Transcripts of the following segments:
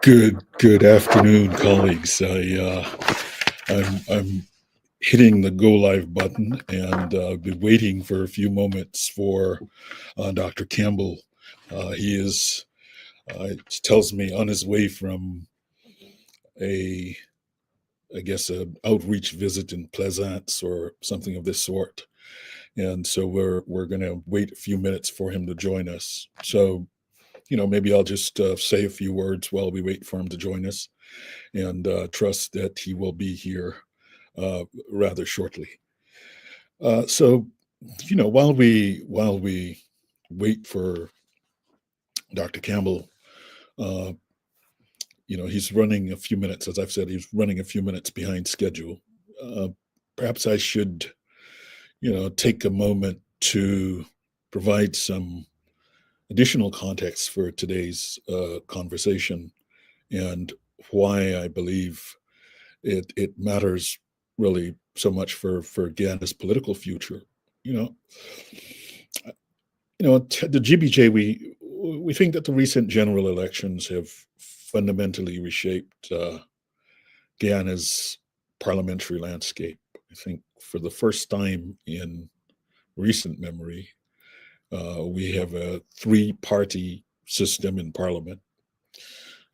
Good afternoon, colleagues. I'm hitting the go live button, and I've been waiting for a few moments for Dr. Campbell. He is, tells me, on his way from a, I guess, a outreach visit in Plaisance or something of this sort, and so we're going to wait a few minutes for him to join us. So, maybe I'll just say a few words while we wait for him to join us, and trust that he will be here rather shortly. So, while we wait for Dr. Campbell, uh, he's running a few minutes. As I've said, he's running a few minutes behind schedule. Perhaps I should, take a moment to provide some additional context for today's conversation and why I believe it matters really so much for Guyana's political future. You know, the GBJ, we think that the recent general elections have fundamentally reshaped Guyana's parliamentary landscape. I think for the first time in recent memory, we have a three-party system in parliament.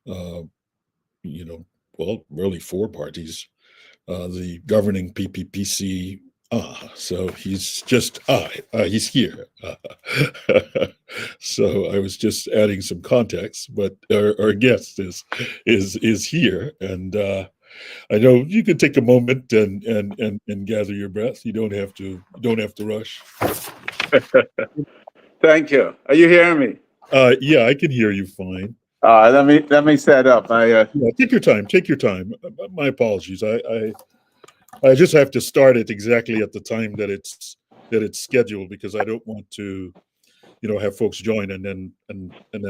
Uh, really four parties. The governing PPPC. So he's here. So I was just adding some context, but our guest is here, and I know you can take a moment and gather your breath. You don't have to rush. Thank you. Are you hearing me? Yeah, I can hear you fine. Let me set up. Yeah, take your time. Take your time. My apologies. I just have to start it exactly at the time that it's scheduled, because I don't want to, have folks join and then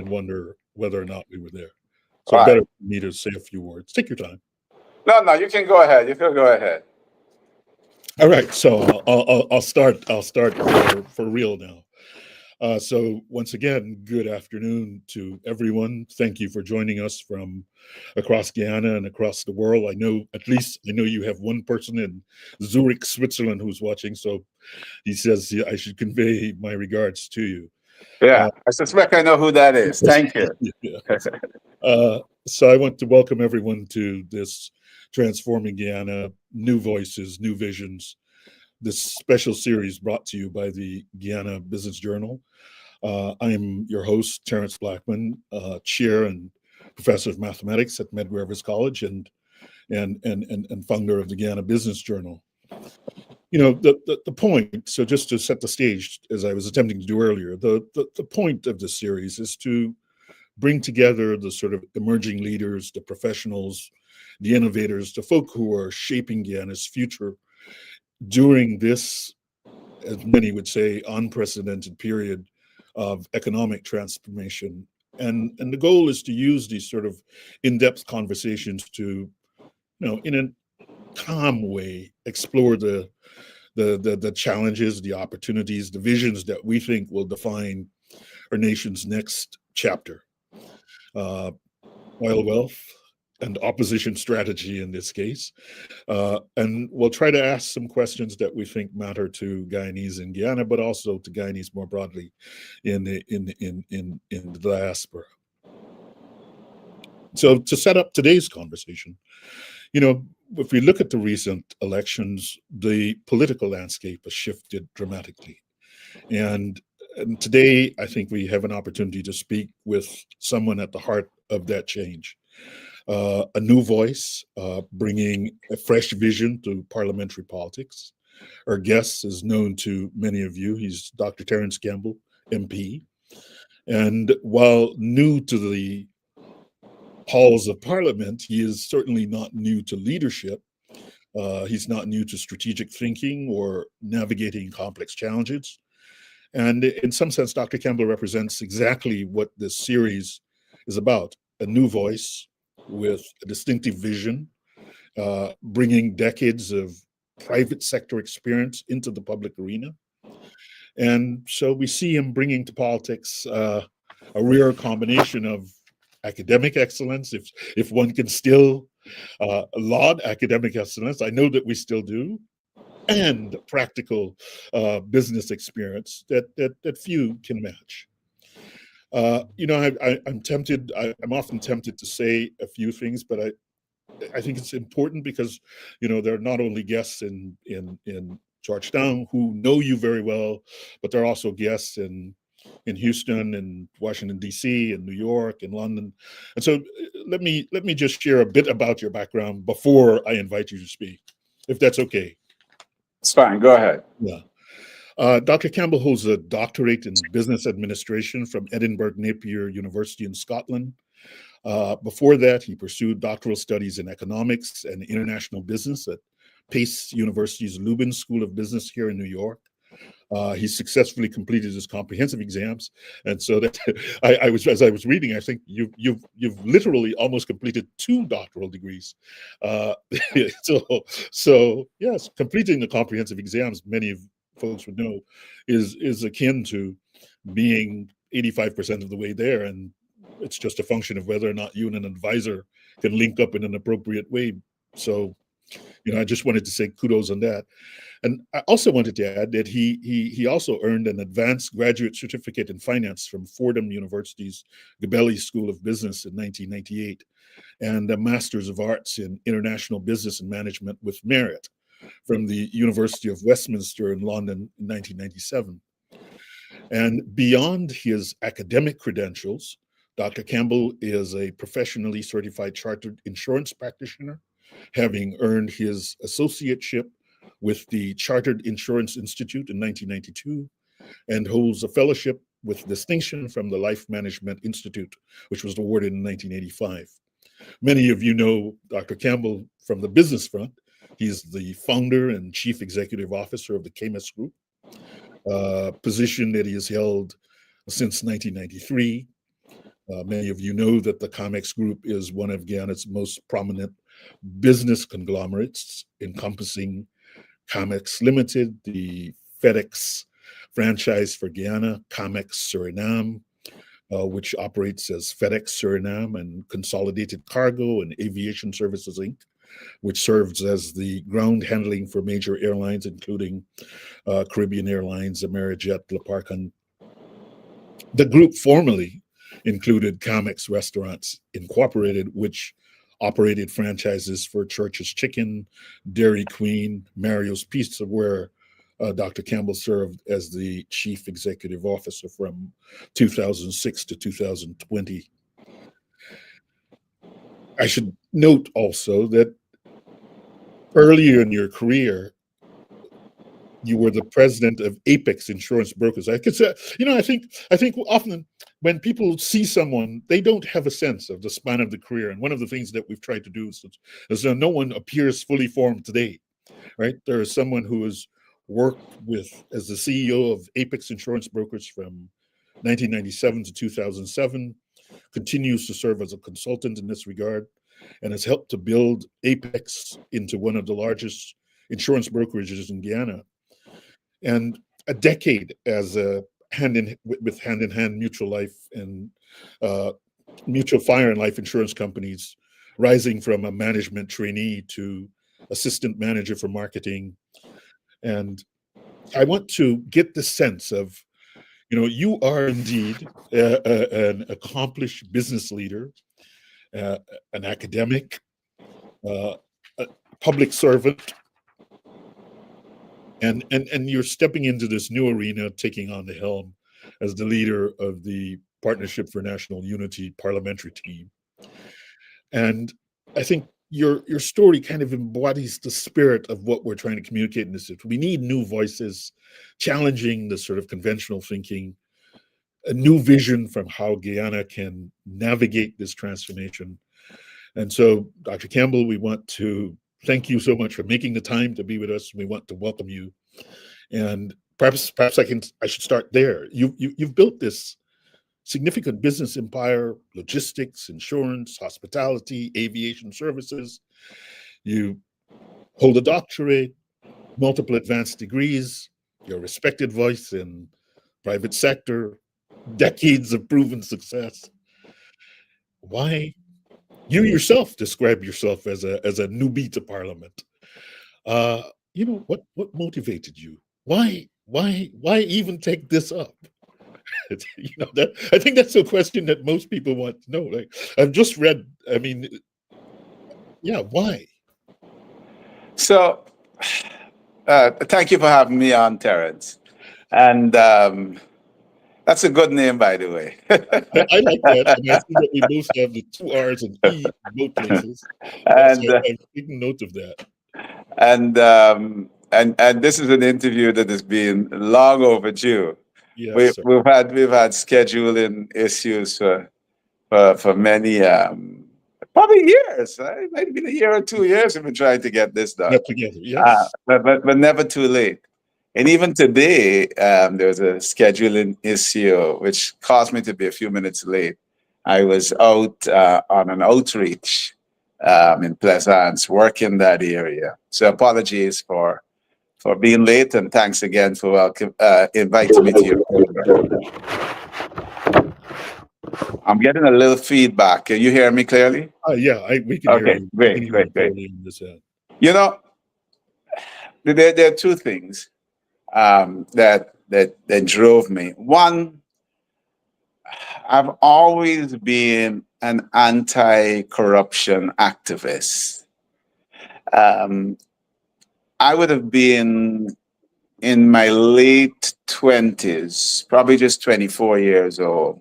wonder whether or not we were there. So Right. better for me to say a few words. Take your time. No, you can go ahead. You can go ahead. All right. So I'll start for real now. So once again, good afternoon to everyone. Thank you for joining us from across Guyana and across the world. I know you have one person in Zurich, Switzerland, who's watching. So he says I should convey my regards to you. Yeah, I suspect I know who that is. Thank you. Yeah. So I want to welcome everyone to this Transforming Guyana, New Voices, New Visions, this special series brought to you by the Guyana Business Journal. I'm your host, Terrence Blackman, chair and professor of mathematics at Medgar Evers College and founder of the Guyana Business Journal. The point, so just to set the stage, as I was attempting to do earlier, the point of this series is to bring together the sort of emerging leaders, the professionals, the innovators, the folk who are shaping Guyana's future during this, as many would say, unprecedented period of economic transformation. And the goal is to use these sort of in-depth conversations to, in a calm way, explore the challenges, the opportunities, the visions that we think will define our nation's next chapter. Oil wealth and opposition strategy in this case. And we'll try to ask some questions that we think matter to Guyanese in Guyana, but also to Guyanese more broadly in the diaspora. So to set up today's conversation, if we look at the recent elections, the political landscape has shifted dramatically. And today, I think we have an opportunity to speak with someone at the heart of that change. A new voice, bringing a fresh vision to parliamentary politics. Our guest is known to many of you. He's Dr. Terrence Campbell, MP. And while new to the halls of Parliament, he is certainly not new to leadership. He's not new to strategic thinking or navigating complex challenges. And in some sense, Dr. Campbell represents exactly what this series is about: a new voice with a distinctive vision, bringing decades of private sector experience into the public arena. And so we see him bringing to politics a rare combination of academic excellence, if one can still laud academic excellence. I know that we still do, and practical business experience that few can match. I'm often tempted to say a few things, but I think it's important because, there are not only guests in Georgetown who know you very well, but there are also guests in Houston and Washington, D.C., and New York and London. And so let me just share a bit about your background before I invite you to speak, if that's okay. It's fine. Go ahead. Yeah. Dr. Campbell holds a doctorate in business administration from Edinburgh Napier University in Scotland. Before that, he pursued doctoral studies in economics and international business at Pace University's Lubin School of Business here in New York. He successfully completed his comprehensive exams, and so that as I was reading, I think you've literally almost completed 2 doctoral degrees. So yes, completing the comprehensive exams, many of folks would know, is akin to being 85% of the way there, and it's just a function of whether or not you and an advisor can link up in an appropriate way. So, I just wanted to say kudos on that. And I also wanted to add that he also earned an advanced graduate certificate in finance from Fordham University's Gabelli School of Business in 1998, and a Master's of Arts in International Business and Management with merit from the University of Westminster in London in 1997. And beyond his academic credentials, Dr. Campbell is a professionally certified chartered insurance practitioner, having earned his associateship with the Chartered Insurance Institute in 1992, and holds a fellowship with distinction from the Life Management Institute, which was awarded in 1985. Many of you know Dr. Campbell from the business front. He's the founder and chief executive officer of the Camus Group, a position that he has held since 1993. Many of you know that the Camex Group is one of Guyana's most prominent business conglomerates, encompassing Camex Limited, the FedEx franchise for Guyana, Camex Suriname, which operates as FedEx Suriname, and Consolidated Cargo and Aviation Services, Inc., which serves as the ground handling for major airlines, including Caribbean Airlines, Amerijet, Leparcon. The group formerly included Camex Restaurants Incorporated, which operated franchises for Church's Chicken, Dairy Queen, Mario's Pizza, where Dr. Campbell served as the chief executive officer from 2006 to 2020. I should note also that earlier in your career, you were the president of Apex Insurance Brokers. I could say, I think often when people see someone, they don't have a sense of the span of the career. And one of the things that we've tried to do is that no one appears fully formed today, right? There is someone who has worked as the CEO of Apex Insurance Brokers from 1997 to 2007, continues to serve as a consultant in this regard, and has helped to build Apex into one of the largest insurance brokerages in Guyana. And a decade as a hand-in-hand mutual life and mutual fire and life insurance companies, rising from a management trainee to assistant manager for marketing. And I want to get the sense of, you are indeed an accomplished business leader, an academic, a public servant, and you're stepping into this new arena, taking on the helm as the leader of the Partnership for National Unity parliamentary team. And I think your story kind of embodies the spirit of what we're trying to communicate in this. We need new voices, challenging the sort of conventional thinking, a new vision from how Guyana can navigate this transformation. And so, Dr. Campbell, we want to thank you so much for making the time to be with us. We want to welcome you. And perhaps I should start there. You've built this significant business empire: logistics, insurance, hospitality, aviation services. You hold a doctorate, multiple advanced degrees, you're a respected voice in private sector, decades of proven success. why you yourself describe yourself as a newbie to Parliament. What motivated you? Why even take this up? That I think that's a question that most people want to know. Like, I've just read. I mean, yeah, why? So, thank you for having me on, Terrence. And that's a good name, by the way. I like that, and I see that we both have the two R's and E in both places. So and I'm taking note of that. and this is an interview that has been long overdue. Yes, sir. We've had scheduling issues for many probably years. It might have been a year or 2 years we've been trying to get this done. Get together. Yes. But never too late. And even today, there's a scheduling issue which caused me to be a few minutes late. I was out on an outreach in Pleasance, working that area. So apologies for being late, and thanks again for inviting me to your program. I'm getting a little feedback. Can you hear me clearly? Yeah, we can hear Okay, you. We can great, hear great, you great. clearly on this end. You know, there are two things that drove me. One, I've always been an anti-corruption activist. I would have been in my late 20s, probably just 24 years old.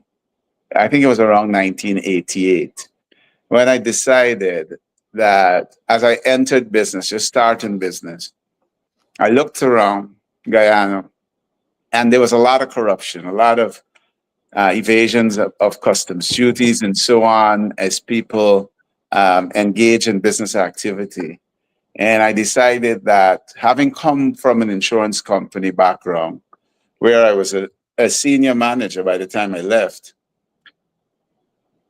I think it was around 1988 when I decided that as I entered business, just starting business, I looked around Guyana, and there was a lot of corruption, a lot of evasions of customs duties and so on as people engage in business activity. And I decided that, having come from an insurance company background where I was a senior manager by the time I left,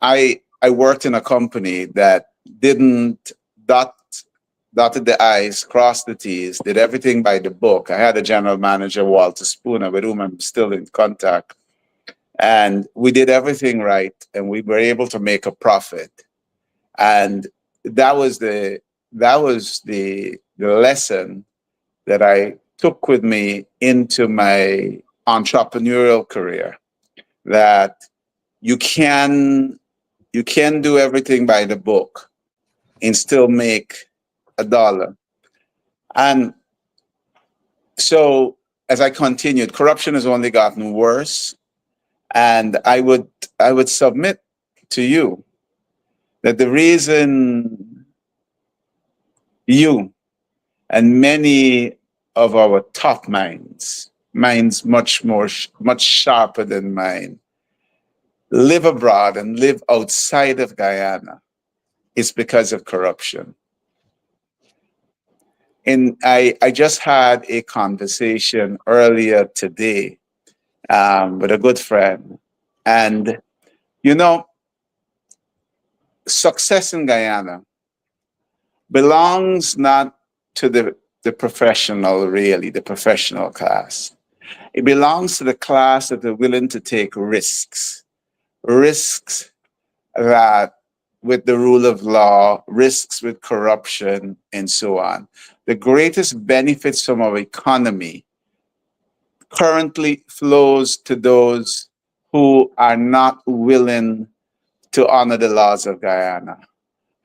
I worked in a company that didn't dotted the I's, crossed the T's, did everything by the book. I had a general manager, Walter Spooner, with whom I'm still in contact. And we did everything right, and we were able to make a profit. And that was the lesson that I took with me into my entrepreneurial career, that you can do everything by the book and still make $1. And so as I continued, corruption has only gotten worse. And I would submit to you that the reason you and many of our top minds much sharper than mine, live abroad and live outside of Guyana is because of corruption. And I just had a conversation earlier today with a good friend. And, success in Guyana belongs not to the professional, really, the professional class. It belongs to the class that are willing to take risks that with the rule of law, risks with corruption, and so on. The greatest benefits from our economy currently flows to those who are not willing to honor the laws of Guyana,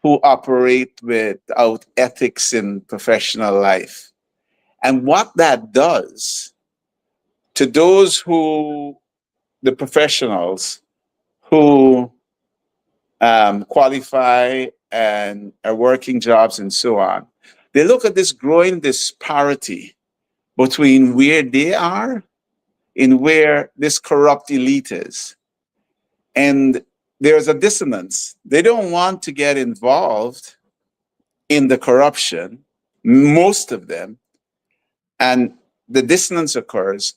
who operate without ethics in professional life. And what that does to those the professionals who qualify and are working jobs and so on, they look at this growing disparity between where they are and where this corrupt elite is. And there's a dissonance. They don't want to get involved in the corruption, most of them, and the dissonance occurs.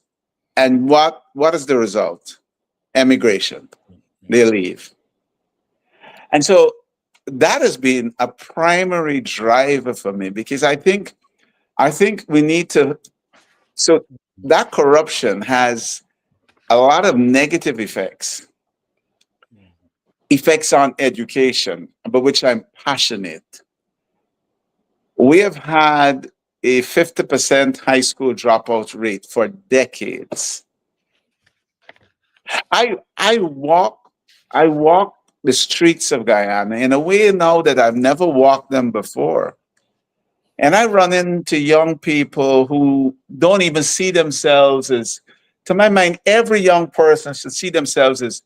And what is the result? Emigration. They leave. And so that has been a primary driver for me, because I think we need to, so that corruption has a lot of negative effects. effects on education, about which I'm passionate. We have had a 50% high school dropout rate for decades. I walk the streets of Guyana in a way now that I've never walked them before. And I run into young people who don't even see themselves as, to my mind, every young person should see themselves as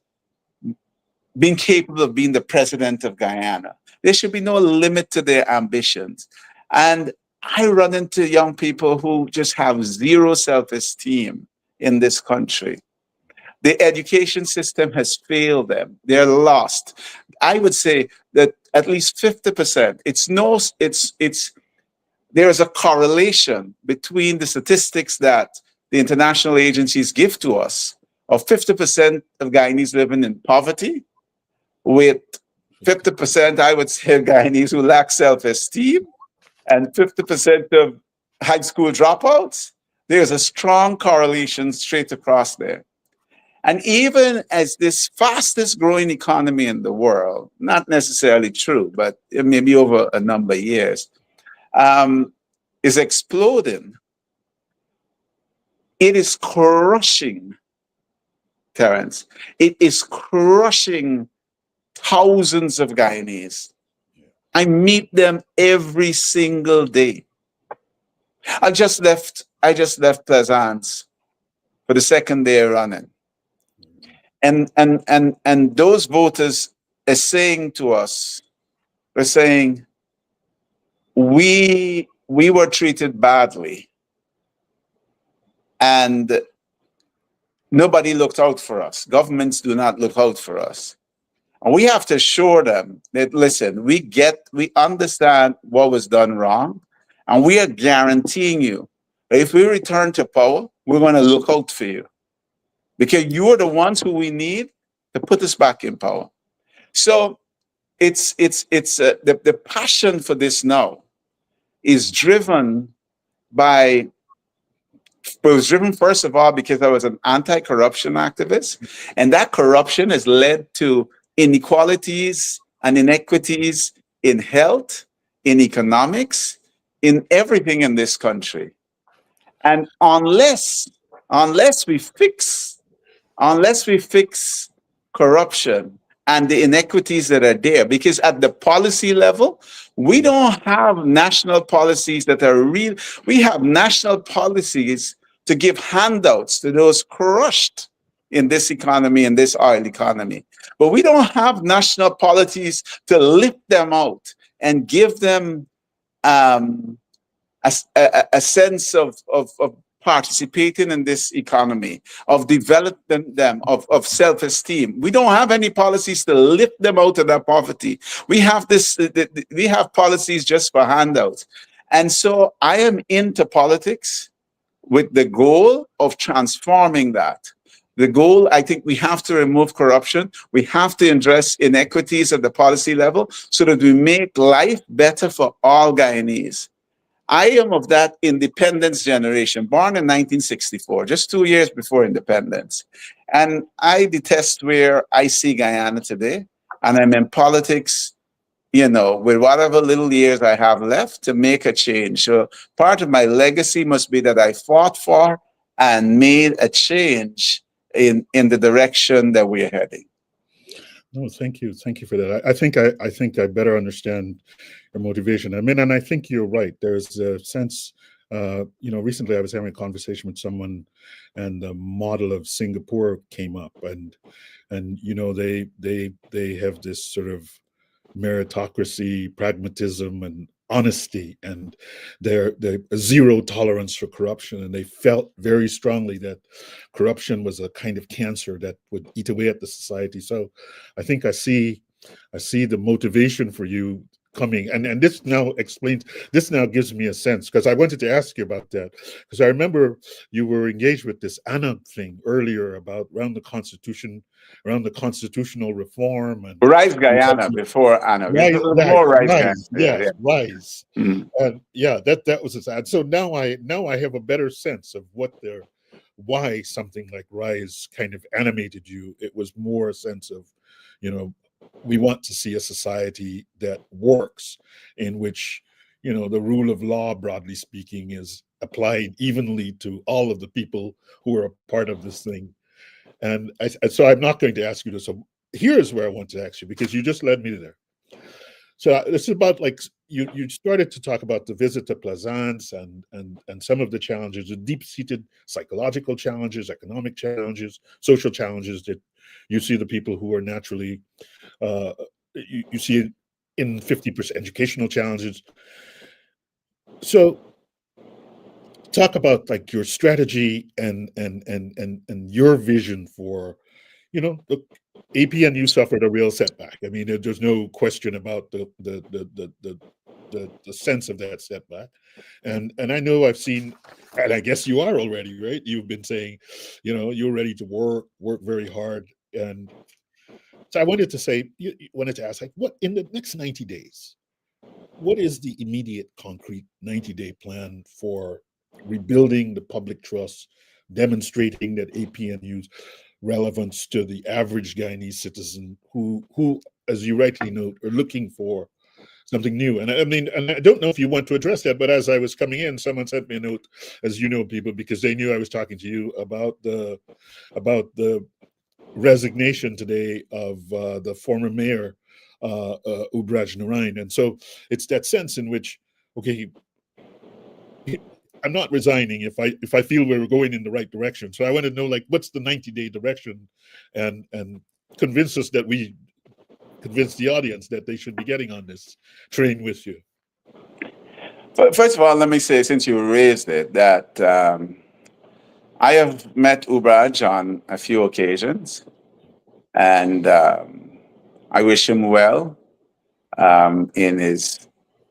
being capable of being the president of Guyana. There should be no limit to their ambitions. And I run into young people who just have zero self-esteem in this country. The education system has failed them. They're lost. I would say that at least 50%, there's a correlation between the statistics that the international agencies give to us of 50% of Guyanese living in poverty, with 50%, I would say, of Guyanese who lack self-esteem, and 50% of high school dropouts. There's a strong correlation straight across there. And even as this fastest growing economy in the world, not necessarily true, but it may be over a number of years, is exploding, it is crushing, Terrence. It is crushing thousands of Guyanese. I meet them every single day. I just left Plaisance for the second day running. And those voters are saying to us, they're saying, we were treated badly and nobody looked out for us. Governments do not look out for us. And we have to assure them that, listen, we understand what was done wrong, and we are guaranteeing you that if we return to power, we're going to look out for you, because you are the ones who we need to put us back in power. So the passion for this now is driven by, it was driven first of all because I was an anti-corruption activist, and that corruption has led to inequalities and inequities in health, in economics, in everything in this country. And unless we fix corruption and the inequities that are there, because at the policy level, we don't have national policies that are real. We have national policies to give handouts to those crushed in this economy, in this oil economy. But we don't have national policies to lift them out and give them a sense of participating in this economy, of developing them, of self-esteem. We don't have any policies to lift them out of their poverty. We have we have policies just for handouts. And so I am into politics with the goal of transforming that. The goal, I think we have to remove corruption. We have to address inequities at the policy level so that we make life better for all Guyanese. I am of that independence generation, born in 1964, just 2 years before independence. And I detest where I see Guyana today. And I'm in politics, you know, with whatever little years I have left to make a change. So part of my legacy must be that I fought for and made a change in the direction that we're heading. No, thank you for that. I think I better understand your motivation. I mean, and I think you're right. There's a sense, you know, recently I was having a conversation with someone, and the model of Singapore came up, and you know, they have this sort of meritocracy, pragmatism, and honesty, and their zero tolerance for corruption. And they felt very strongly that corruption was a kind of cancer that would eat away at the society. So I think I see the motivation for you coming, and this now gives me a sense, because I wanted to ask you about that, because I remember you were engaged with this ANA thing earlier about around the constitutional reform and Rise Guyana before ANA. Rise. Yeah. Rise. Mm. And yeah, that was his ad. So now I have a better sense of why something like Rise kind of animated you. It was more a sense of, you know, we want to see a society that works, in which, you know, the rule of law, broadly speaking, is applied evenly to all of the people who are a part of this thing. And so I'm not going to ask you this. So here's where I want to ask you, because you just led me there. So this is about, like, you started to talk about the visit to Plaisance and some of the challenges, the deep-seated psychological challenges, economic challenges, social challenges that you see the people who are naturally, you see it in 50% educational challenges. So talk about, like, your strategy and your vision for, you know, the APNU suffered a real setback. I mean, there's no question about the sense of that setback. And I know I've seen, and I guess you are already, right? You've been saying, you know, you're ready to work very hard. And so I wanted to say, wanted to ask, like, what in the next 90 days, what is the immediate concrete 90-day plan for rebuilding the public trust, demonstrating that APNU's relevance to the average Guyanese citizen who, as you rightly note, are looking for something new? And I mean, and I don't know if you want to address that, but as I was coming in, someone sent me a note, as you know, people, because they knew I was talking to you about the resignation today of the former mayor, Ubraj Narain. And so it's that sense in which, okay, I'm not resigning if I feel we're going in the right direction. So I want to know, like, what's the 90-day direction, and convince us that we convince the audience that they should be getting on this train with you. First of all, let me say, since you raised it, that I have met Ubraj on a few occasions, and I wish him well in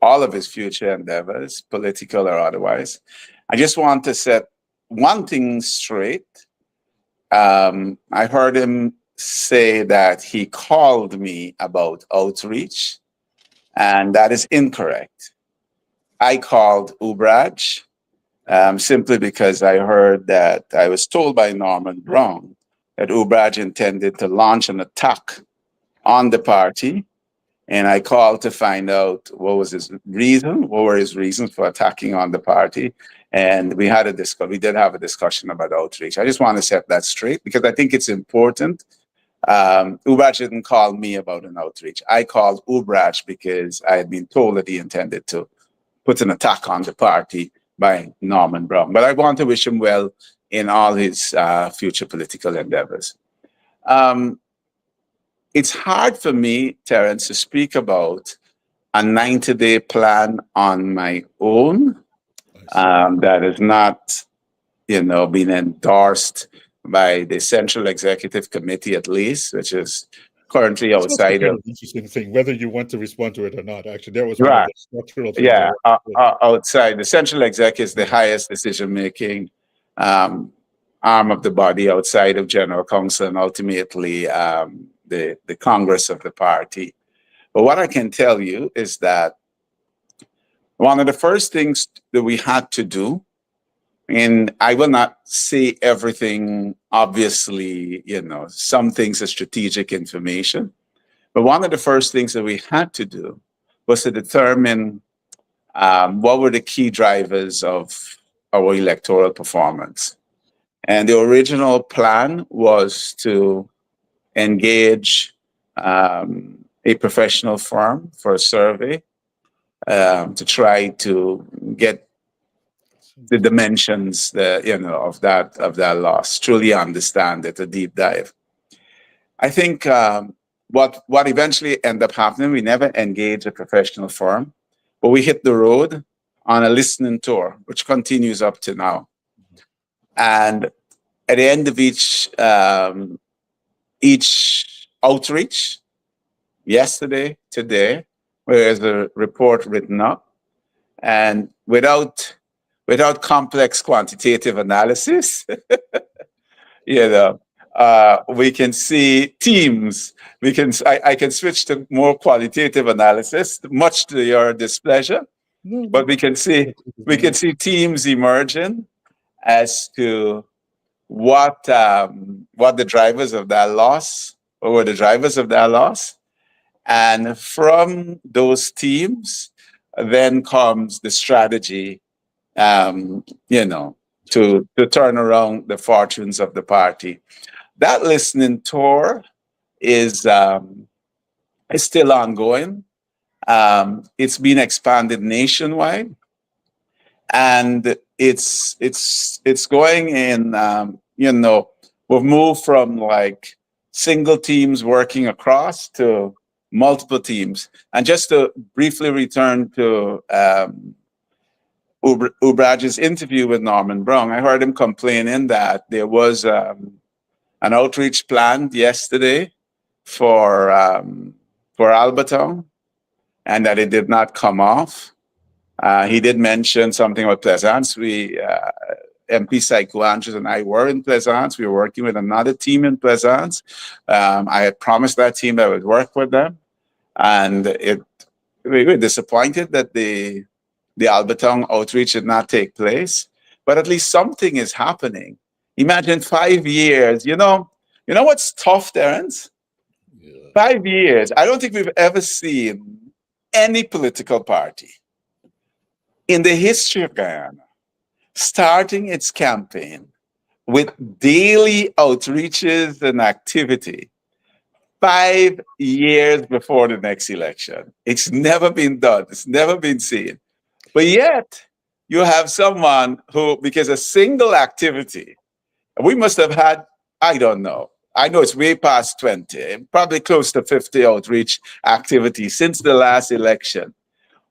all of his future endeavors, political or otherwise. I just want to set one thing straight. I heard him say that he called me about outreach, and that is incorrect. I called Ubraj simply because I heard that I was told by Norman Brown that Ubraj intended to launch an attack on the party. And I called to find out what was his reason, what were his reasons for attacking on the party. And we did have a discussion about outreach. I just want to set that straight because I think it's important. Ubraj didn't call me about an outreach. I called Ubraj because I had been told that he intended to put an attack on the party by Norman Brown. But I want to wish him well in all his future political endeavors. It's hard for me, Terrence, to speak about a 90-day plan on my own that is not, been endorsed by the Central Executive Committee, at least, which is currently That's the outside kind of. of interesting thing, whether you want to respond to it or not. Actually, that was one of Right. the structural things. Yeah, outside. The Central Exec is the highest decision-making arm of the body outside of General Council and ultimately the Congress of the party. But what I can tell you is that one of the first things that we had to do, and I will not say everything, obviously, some things are strategic information, but one of the first things that we had to do was to determine what were the key drivers of our electoral performance. And the original plan was to engage a professional firm for a survey to try to get the dimensions of that loss, truly understand it, a deep dive. I think what eventually ended up happening, we never engaged a professional firm, but we hit the road on a listening tour, which continues up to now. And at the end of each outreach, yesterday, today, there's a report written up, and without complex quantitative analysis, we can see teams. I can switch to more qualitative analysis, much to your displeasure. No, But we can see teams emerging as to what the drivers of that loss, or were the drivers of that loss, And from those teams, then comes the strategy, to turn around the fortunes of the party. That listening tour is still ongoing. It's been expanded nationwide, and it's going in. We've moved from like single teams working across to multiple teams. And just to briefly return to Ubraj's interview with Norman Brown, I heard him complaining that there was an outreach planned yesterday for Albertown, and that it did not come off. He did mention something about Plaisance. MP Psycho Andrews and I were in Plaisance. We were working with another team in Plaisance. I had promised that team that I would work with them, and we were disappointed that the Albertown outreach did not take place. But at least something is happening. Imagine 5 years. You know what's tough, Terrence? Yeah. 5 years. I don't think we've ever seen any political party in the history of Guyana starting its campaign with daily outreaches and activity 5 years before the next election. It's never been done. It's never been seen. But yet, you have someone who, because a single activity, we must have had, I don't know, I know it's way past 20, probably close to 50 outreach activities since the last election.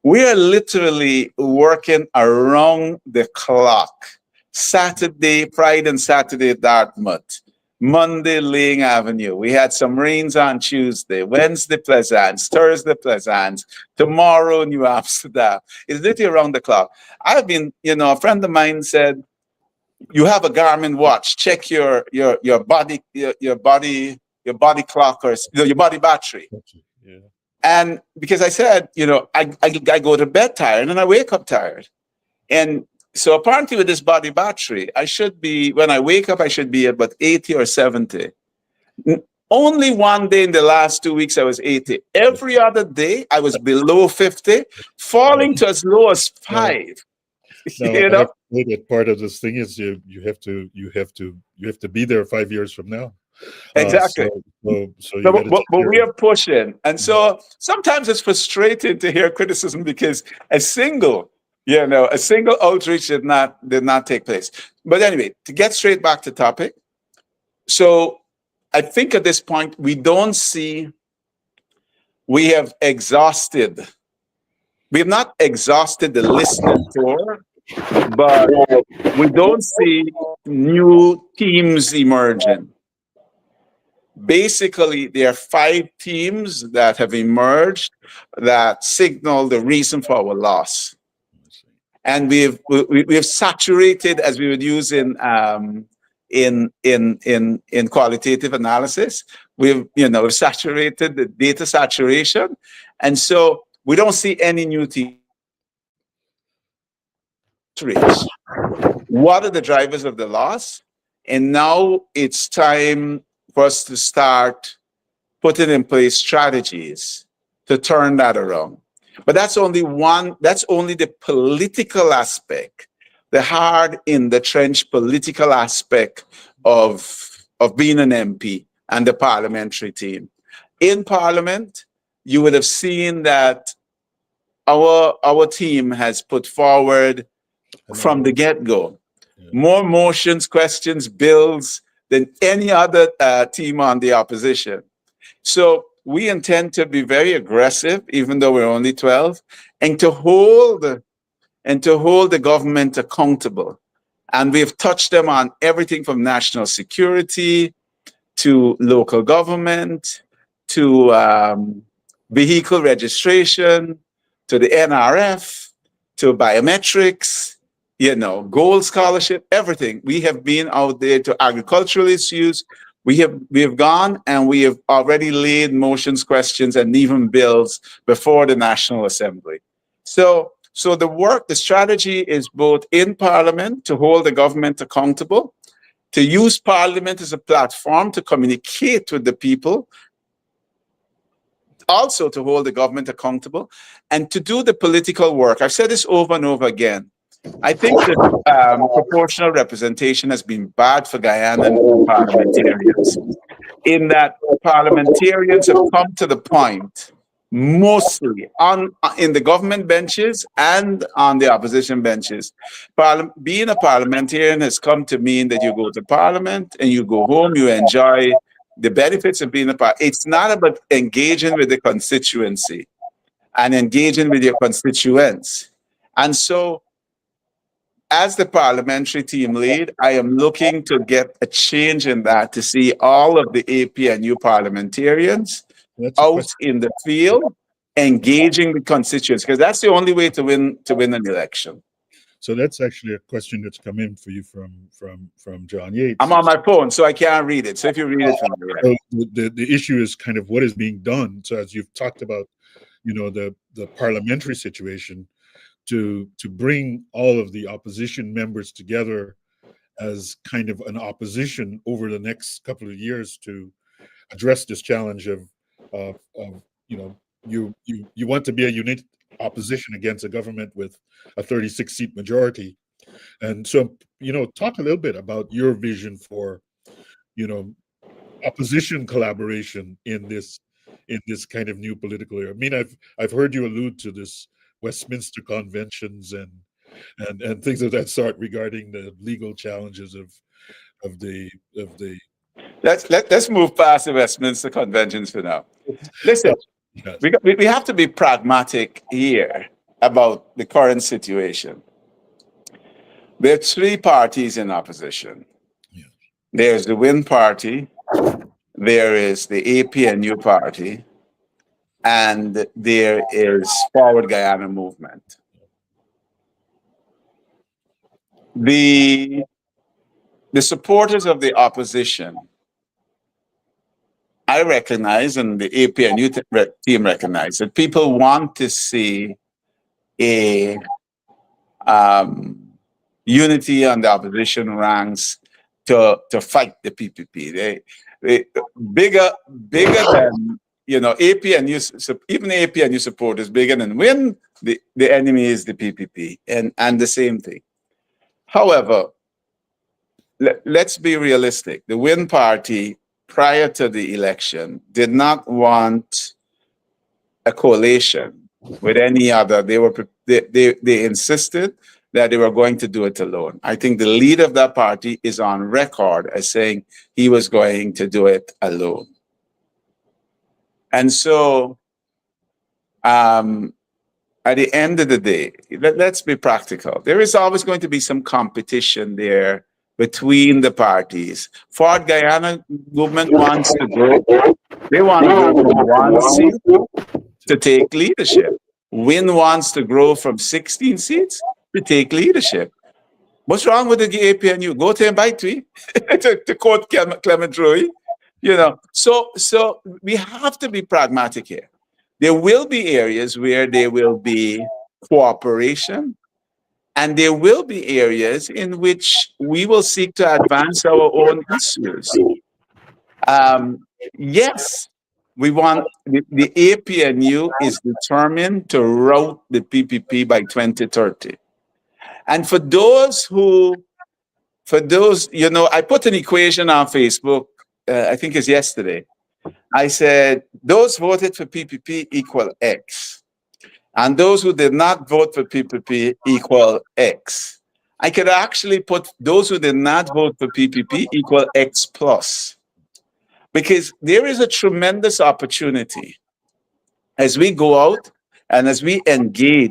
We are literally working around the clock. Saturday, Friday and Saturday, Dartmouth. Monday, Ling Avenue. We had some rains on Tuesday. Wednesday, Plaisance. Thursday, Plaisance. Tomorrow, New Amsterdam. It's literally around the clock. I've been, a friend of mine said, you have a Garmin watch. Check your body clock, or your body battery. Yeah. And because I said, I go to bed tired and I wake up tired. And so apparently with this body battery, when I wake up, I should be at about 80 or 70. Only one day in the last 2 weeks, I was 80. Every other day, I was below 50, falling to as low as 5. No, I have to say that part of this thing is you have to be there 5 years from now. Exactly. But we are pushing. And so sometimes it's frustrating to hear criticism because a single outreach did not take place. But anyway, to get straight back to topic. So I think at this point, we have not exhausted the listening tour, but we don't see new teams emerging. Basically, there are 5 teams that have emerged that signal the reason for our loss. And we've saturated, as we would use in qualitative analysis, we've saturated the data saturation, and so we don't see any new teams. What are the drivers of the loss? And now it's time for us to start putting in place strategies to turn that around. But that's only the political aspect, the hard in the trench political aspect of being an MP and the parliamentary team. In Parliament, you would have seen that our team has put forward from the get-go more motions, questions, bills than any other team on the opposition. So we intend to be very aggressive, even though we're only 12, and to hold the government accountable. And we've touched them on everything from national security to local government to vehicle registration to the NRF to biometrics, gold scholarship, everything. We have been out there to agricultural issues. We have gone and we have already laid motions, questions, and even bills before the National Assembly. So the strategy is both in Parliament to hold the government accountable, to use Parliament as a platform to communicate with the people also to hold the government accountable and to do the political work. I've said this over and over again. I think that proportional representation has been bad for Guyanan parliamentarians, in that parliamentarians have come to the point, mostly in the government benches and on the opposition benches. Being a parliamentarian has come to mean that you go to parliament and you go home, you enjoy the benefits of being a part. It's not about engaging with the constituency and engaging with your constituents. And so, as the parliamentary team lead, I am looking to get a change in that, to see all of the APNU parliamentarians out in the field, engaging with constituents, because that's the only way to win an election. So that's actually a question that's come in for you from John Yates. I'm on my phone, so I can't read it. So if you read it from me. So the issue is kind of what is being done. So as you've talked about, the parliamentary situation, to bring all of the opposition members together as kind of an opposition over the next couple of years to address this challenge of you want to be a unit opposition against a government with a 36-seat majority. And so, talk a little bit about your vision for, opposition collaboration in this kind of new political era. I mean, I've heard you allude to this Westminster conventions and things of that sort regarding the legal challenges of the. Let's move past the Westminster conventions for now. Listen, yes. we have to be pragmatic here about the current situation. There are three parties in opposition. Yeah. There's the Win Party, there is the APNU Party, and there is Forward Guyana Movement. The supporters of the opposition, I recognize, and the APNU team recognize, that people want to see a unity on the opposition ranks to fight the PPP. They bigger than APNU. So even the APNU support is bigger than Win. The enemy is the PPP, and the same thing. However, let's be realistic. The Win Party, prior to the election, did not want a coalition with any other. They insisted that they were going to do it alone. I think the leader of that party is on record as saying he was going to do it alone. And so, at the end of the day, let's be practical. There is always going to be some competition there between the parties. Forward Guyana Movement wants to grow. They want to grow from 1 seat to take leadership. Win wants to grow from 16 seats to take leadership. What's wrong with the APNU? Go to invite me to quote Clement Roy. So we have to be pragmatic here. There will be areas where there will be cooperation, and there will be areas in which we will seek to advance our own issues. Yes, we want the APNU is determined to rout the PPP by 2030. And for those, I put an equation on Facebook, I think it's yesterday. I said, those voted for PPP equal X. And those who did not vote for PPP equal X. I could actually put those who did not vote for PPP equal X plus. Because there is a tremendous opportunity as we go out and as we engage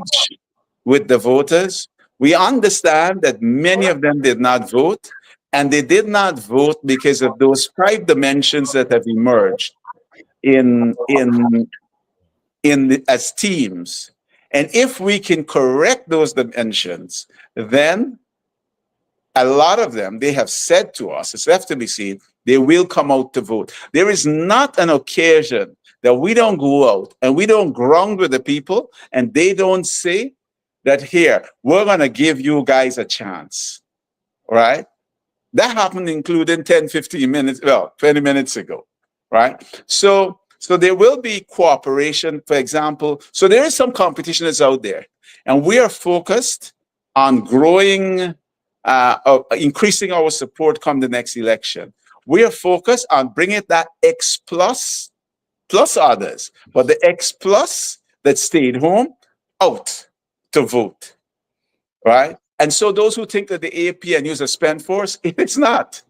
with the voters. We understand that many of them did not vote, and they did not vote because of those 5 dimensions that have emerged as teams. And if we can correct those dimensions, then a lot of them, they have said to us, it's left to be seen, they will come out to vote. There is not an occasion that we don't go out and we don't ground with the people and they don't say that, here, we're going to give you guys a chance, right? That happened including 10, 15 minutes, 20 minutes ago, right? So So there will be cooperation, for example. So there is some competition that's out there, and we are focused on growing, increasing our support come the next election. We are focused on bringing that X plus others, but the X plus that stayed home out to vote, right? And so those who think that the APNU is a spend force, it is not.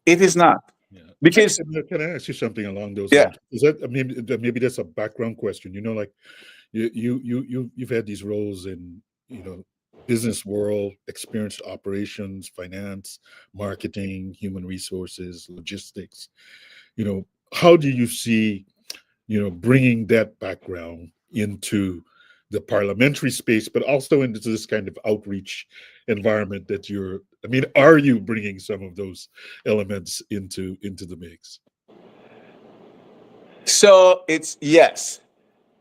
It is not. Yeah. Because Can I ask you something along those yeah, lines? Is that maybe that's a background question? You know, like you've had these roles in, you know, business world, experienced operations, finance, marketing, human resources, logistics. You know, how do you see, you know, bringing that background into the parliamentary space, but also into this kind of outreach environment that you're, I mean, are you bringing some of those elements into the mix? so it's yes.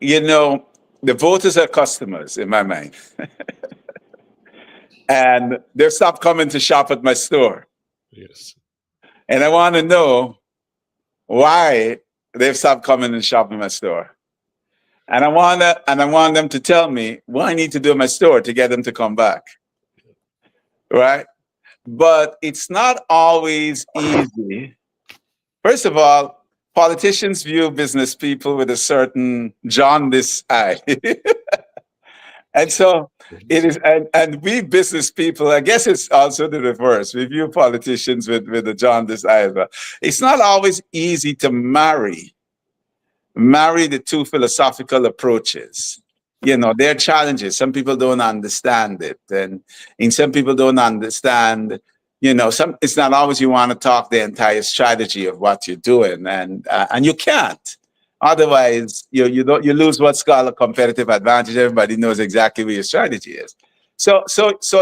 You know, the voters are customers in my mind. And they've stopped coming to shop at my store. Yes. And I want to know why they've stopped coming and shopping at my store. And I want them to tell me what I need to do at my store to get them to come back. Right? But it's not always easy. First of all, politicians view business people with a certain jaundice eye. And so it is, and we business people, I guess it's also the reverse. We view politicians with a jaundice eye. It's not always easy to marry the two philosophical approaches. You know, there are challenges. Some people don't understand it. And some people don't understand, you know, it's not always you want to talk the entire strategy of what you're doing. And you can't. Otherwise, you lose what's called a competitive advantage. Everybody knows exactly what your strategy is. So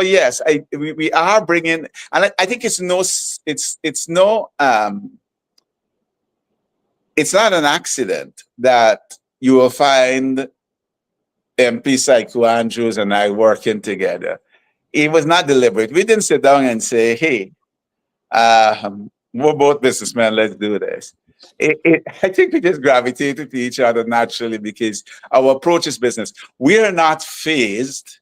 yes, we are bringing, and I think it's not an accident that you will find MP Saiku Andrews and I working together. It was not deliberate. We didn't sit down and say, hey, we're both businessmen, let's do this. I think we just gravitated to each other naturally because our approach is business. We are not phased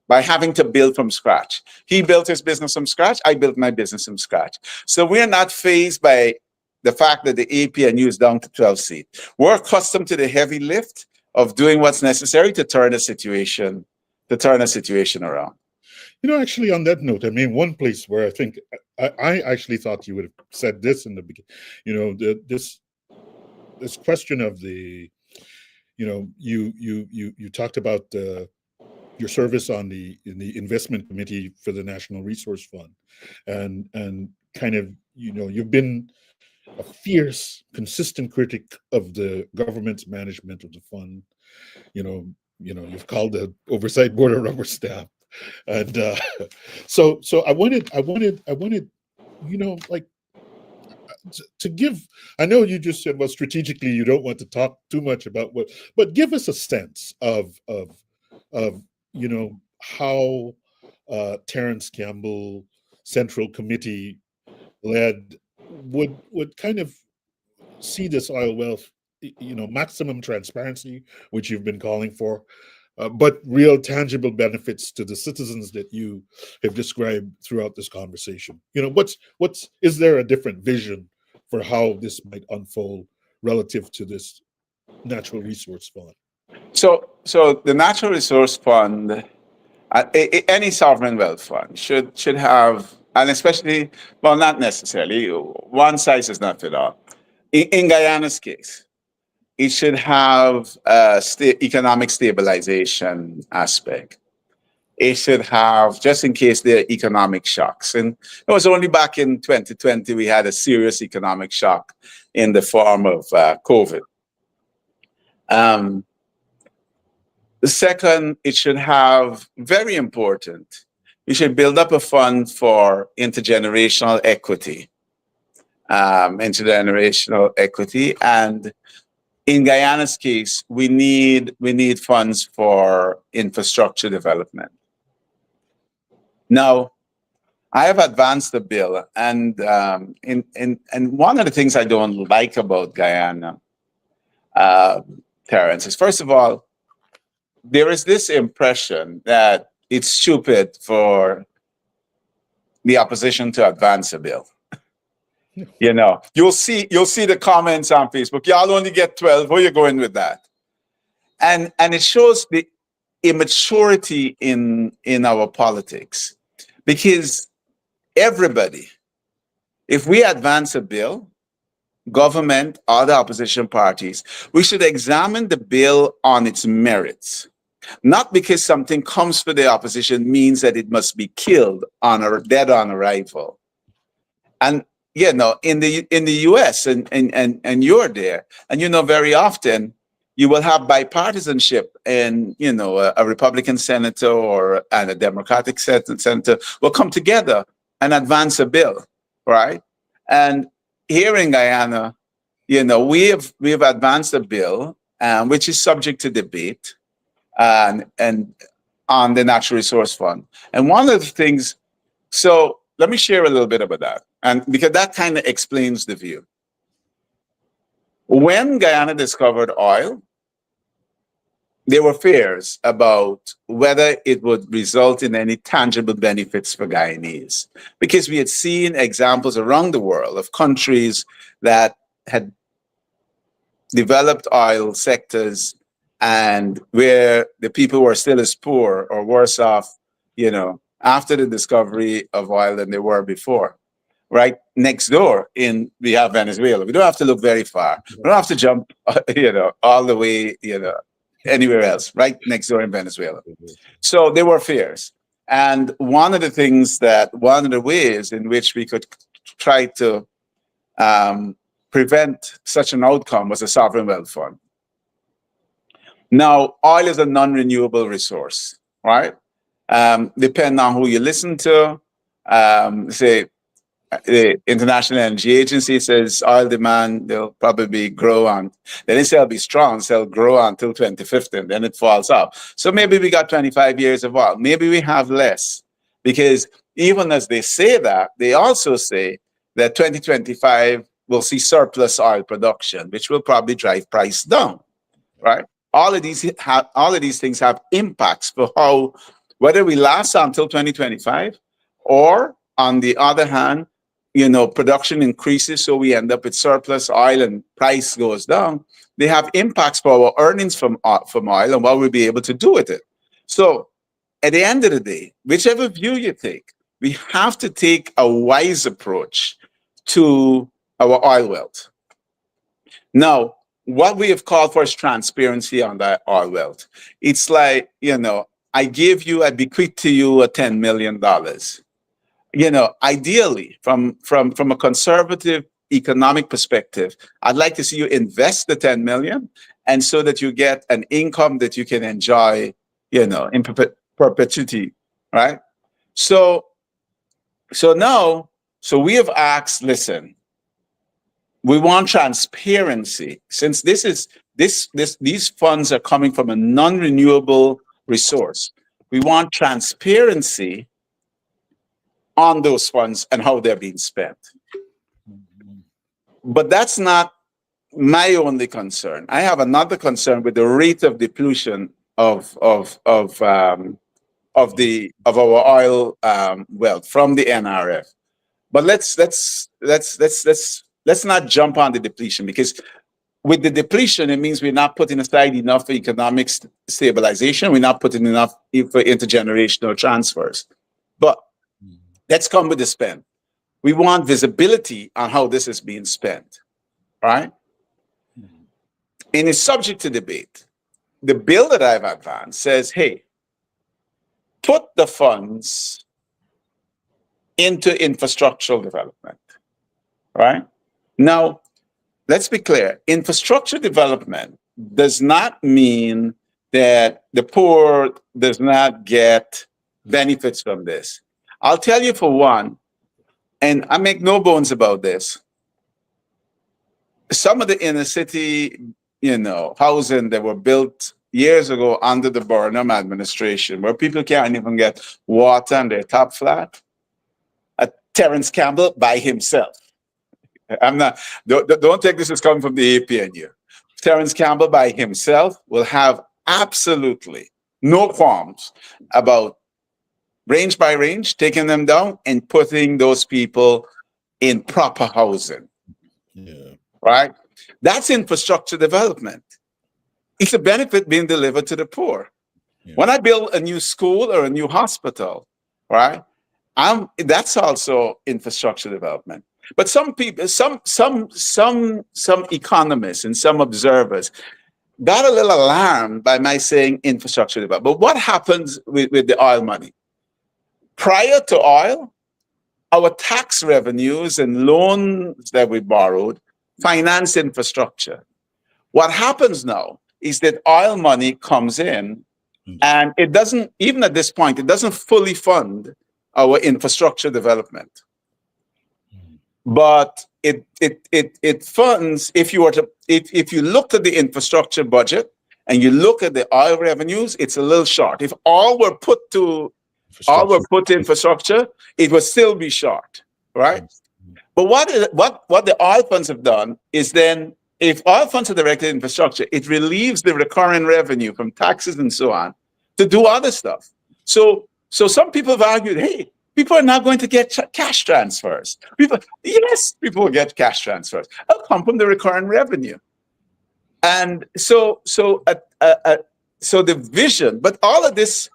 by having to build from scratch. He built his business from scratch. I built my business from scratch. So we're not phased by the fact that the APNU is down to 12 seats. We're accustomed to the heavy lift of doing what's necessary to turn a situation around. You know, actually, on that note, I mean, one place where I think I actually thought you would have said this in the beginning, you know, this question of the, you know, you talked about your service in the investment committee for the National Resource Fund, and kind of, you know, you've been a fierce, consistent critic of the government's management of the fund. You know, you've called the oversight board a rubber stamp. And so I wanted, you know, like to give, I know you just said, well, strategically, you don't want to talk too much about but give us a sense of, you know, how Terrence Campbell Central Committee led would kind of see this oil wealth, you know, maximum transparency, which you've been calling for, but real tangible benefits to the citizens that you have described throughout this conversation. You know, is there a different vision for how this might unfold relative to this natural resource fund? So the natural resource fund, any sovereign wealth fund should have, and especially, well, not necessarily, one size does not fit all. In Guyana's case, it should have a economic stabilization aspect. It should have, just in case there are economic shocks. And it was only back in 2020 we had a serious economic shock in the form of COVID. The second, it should have, very important, you should build up a fund for intergenerational equity. And in Guyana's case, we need funds for infrastructure development. Now, I have advanced the bill, and one of the things I don't like about Guyana, Terrence, is first of all, there is this impression that it's stupid for the opposition to advance a bill. You know, you'll see the comments on Facebook. Y'all only get 12. Where you going with that? And it shows the immaturity in our politics, because everybody, if we advance a bill, government or the opposition parties, we should examine the bill on its merits. Not because something comes for the opposition means that it must be killed on or dead on arrival. And you know, in the US, and you're there, and you know, very often you will have bipartisanship, and you know, a Republican senator and a Democratic senator will come together and advance a bill, right? And here in Guyana, you know, we have advanced a bill which is subject to debate, and on the Natural Resource Fund. And one of the things, so let me share a little bit about that, and because that kind of explains the view. When Guyana discovered oil, there were fears about whether it would result in any tangible benefits for Guyanese, because we had seen examples around the world of countries that had developed oil sectors and where the people were still as poor or worse off, you know, after the discovery of oil than they were before. Right next door we have Venezuela. We don't have to look very far. We don't have to jump, you know, all the way, you know, anywhere else. Right next door in Venezuela. So there were fears, and one of the ways in which we could try to prevent such an outcome was a sovereign wealth fund. Now, oil is a non-renewable resource, right? Depending on who you listen to, say, the International Energy Agency says oil demand will probably grow on, they didn't say it'll be strong, so it'll grow until 2050, and then it falls off. So maybe we got 25 years of oil. Maybe we have less, because even as they say that, they also say that 2025 will see surplus oil production, which will probably drive price down, right? All of these things have impacts for how, whether we last until 2025, or on the other hand, you know, production increases, so we end up with surplus oil and price goes down. They have impacts for our earnings from oil and what we'll be able to do with it. So at the end of the day, whichever view you take, we have to take a wise approach to our oil wealth. Now, what we have called for is transparency on that oil wealth. It's like, you know, I bequeath to you a $10 million. You know, ideally, from a conservative economic perspective, I'd like to see you invest the 10 million, and so that you get an income that you can enjoy, you know, in perpetuity, right? So we have asked, listen, we want transparency, since these funds are coming from a non-renewable resource. We want transparency on those funds and how they're being spent. But that's not my only concern. I have another concern with the rate of depletion of our oil wealth from the NRF. But let's not jump on the depletion, because with the depletion, it means we're not putting aside enough for economic stabilization. We're not putting enough for intergenerational transfers. But let's come with the spend. We want visibility on how this is being spent, right? And it's subject to debate. The bill that I've advanced says, hey, put the funds into infrastructural development, right? Now, let's be clear. Infrastructure development does not mean that the poor does not get benefits from this. I'll tell you for one, and I make no bones about this, some of the inner city, you know, housing that were built years ago under the Burnham administration, where people can't even get water on their top flat, Terrence Campbell by himself. Don't take this as coming from the APNU. Terrence Campbell by himself will have absolutely no qualms about range by range, taking them down and putting those people in proper housing, Yeah. right? That's infrastructure development. It's a benefit being delivered to the poor. Yeah. When I build a new school or a new hospital, right? That's also infrastructure development. But some people, some economists and some observers got a little alarmed by my saying infrastructure development. But what happens with the oil money? Prior to oil, our tax revenues and loans that we borrowed finance infrastructure. What happens now is that oil money comes in and it doesn't, even at this point, it doesn't fully fund our infrastructure development. But it funds, if you were to, if you looked at the infrastructure budget and you look at the oil revenues, it's a little short. If all were put to infrastructure, it would still be short, right? But what the oil funds have done is then, if oil funds are directed infrastructure, it relieves the recurring revenue from taxes and so on to do other stuff. So some people have argued, hey, people are not going to get cash transfers. Yes, people will get cash transfers. It'll come from the recurring revenue. And so the vision, but all of this,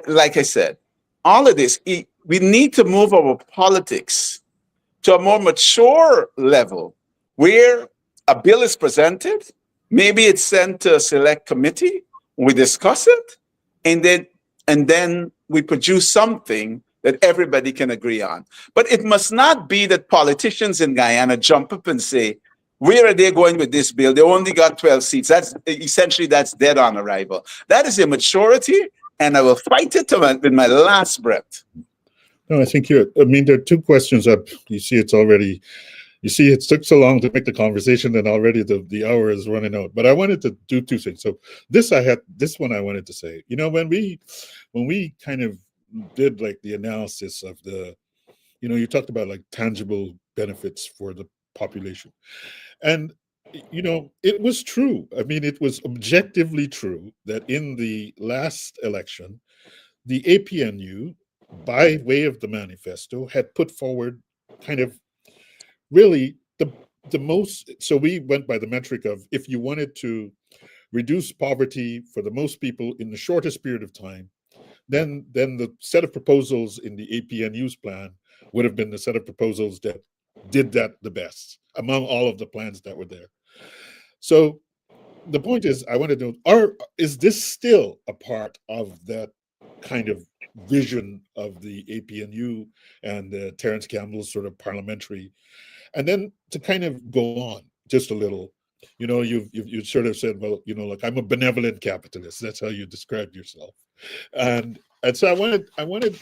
like I said, all of this, we need to move our politics to a more mature level where a bill is presented, maybe it's sent to a select committee, we discuss it, and then we produce something that everybody can agree on. But it must not be that politicians in Guyana jump up and say, where are they going with this bill? They only got 12 seats. That's dead on arrival. That is immaturity, and I will fight it with my last breath. No, I think there are two questions up. You see, it took so long to make the conversation, and already the hour is running out. But I wanted to do two things. So this one I wanted to say. When we kind of did like the analysis of the, you talked about like tangible benefits for the population, and it was true. I mean, it was objectively true that in the last election, the APNU, by way of the manifesto, had put forward kind of really the most. So we went by the metric of, if you wanted to reduce poverty for the most people in the shortest period of time, then the set of proposals in the APNU's plan would have been the set of proposals that did that the best among all of the plans that were there. So the point is, I wanted to know, is this still a part of that kind of vision of the APNU and Terrence Campbell's sort of parliamentary? And then to kind of go on just a little, you sort of said, well, like, I'm a benevolent capitalist. That's how you described yourself. And so I wanted,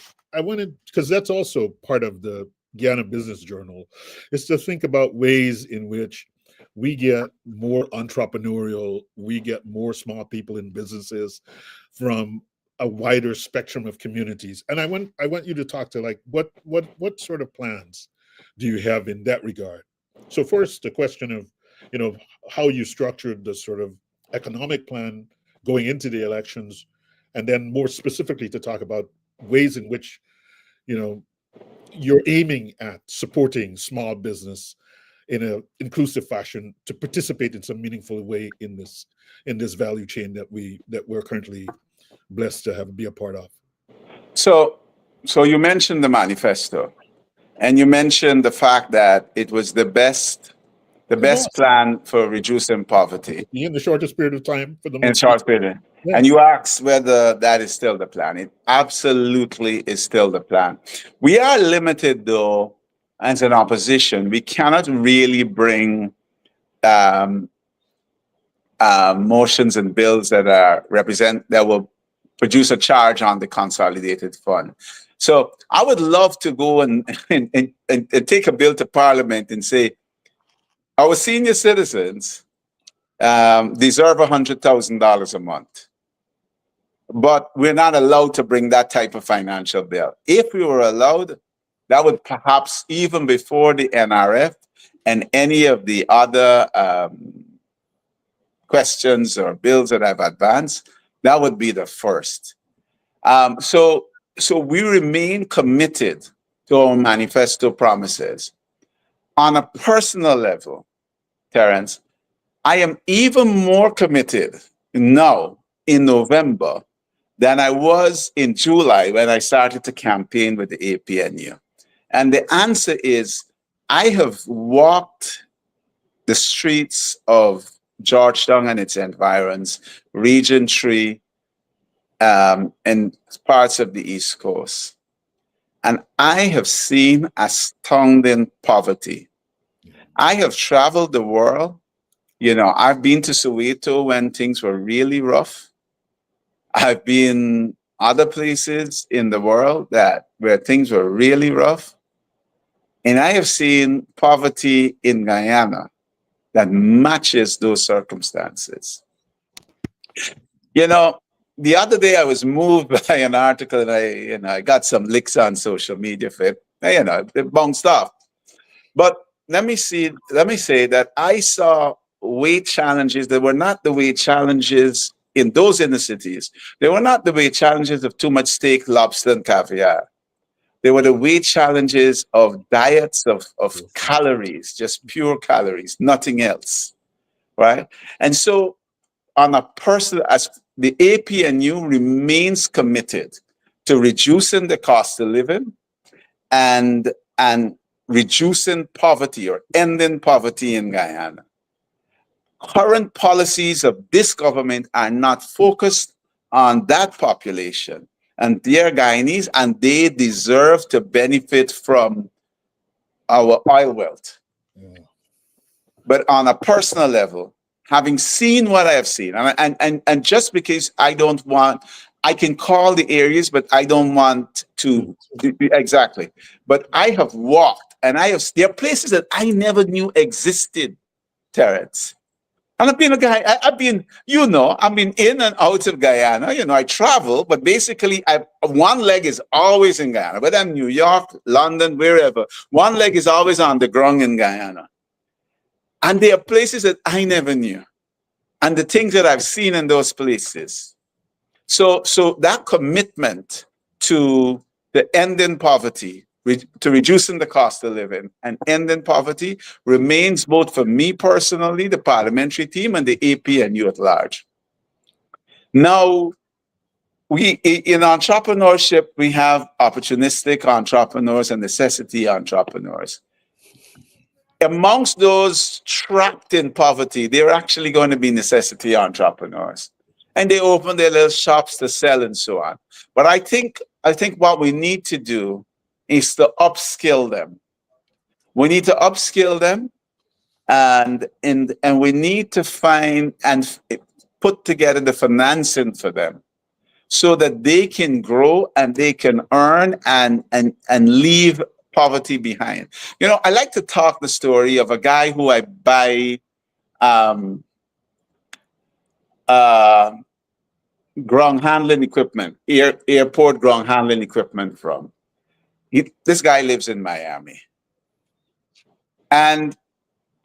because that's also part of the Guyana Business Journal, is to think about ways in which we get more entrepreneurial, we get more small people in businesses from a wider spectrum of communities. And I want you to talk to, like, what sort of plans do you have in that regard? So first, the question of, how you structured the sort of economic plan going into the elections, and then more specifically to talk about ways in which, you're aiming at supporting small business in an inclusive fashion to participate in some meaningful way in this value chain that we're currently blessed to be a part of. So you mentioned the manifesto, and you mentioned the fact that it was the best plan for reducing poverty in the shortest period of time for the in short period. Yeah. And you asked whether that is still the plan. It absolutely is still the plan. We are limited, though, as an opposition. We cannot really bring motions and bills that will produce a charge on the consolidated fund. So I would love to go and take a bill to Parliament and say, our senior citizens deserve $100,000 a month, but we're not allowed to bring that type of financial bill. If we were allowed, that would perhaps, even before the NRF and any of the other questions or bills that I've advanced, that would be the first. So we remain committed to our manifesto promises. On a personal level, Terrence, I am even more committed now in November than I was in July when I started to campaign with the APNU. And the answer is, I have walked the streets of Georgetown and its environs, Region 3, and parts of the East Coast. And I have seen astounding poverty. I have traveled the world. You know, I've been to Soweto when things were really rough. I've been other places in the world where things were really rough. And I have seen poverty in Guyana that matches those circumstances. You know, the other day I was moved by an article, and I got some licks on social media for it. You know, it bounced off. But let me say that I saw weight challenges that were not the weight challenges in those inner cities. They were not the weight challenges of too much steak, lobster, and caviar. They were the weight challenges of diets of calories, just pure calories, nothing else, right? And so on a personal, as the APNU remains committed to reducing the cost of living and reducing poverty or ending poverty in Guyana. Current policies of this government are not focused on that population, and they're Guyanese, and they deserve to benefit from our oil wealth. Yeah. But on a personal level, having seen what I have seen, and just because I can call the areas, but I don't want to exactly. But I have walked, and there are places that I never knew existed, Terrence. And I've been a guy, I've been in and out of Guyana. You know, I travel, but basically one leg is always in Guyana, whether I'm New York, London, wherever. One leg is always on the ground in Guyana. And there are places that I never knew. And the things that I've seen in those places. So that commitment to the ending poverty, to reducing the cost of living and ending poverty remains both for me personally, the parliamentary team, and the APNU at large. Now, in entrepreneurship, we have opportunistic entrepreneurs and necessity entrepreneurs. Amongst those trapped in poverty, they're actually going to be necessity entrepreneurs. And they open their little shops to sell and so on. But I think what we need to do is to upskill them. We need to upskill them, and we need to find and put together the financing for them so that they can grow and they can earn and leave poverty behind. You know, I like to talk the story of a guy who I buy ground handling equipment, airport ground handling equipment from. This guy lives in Miami. And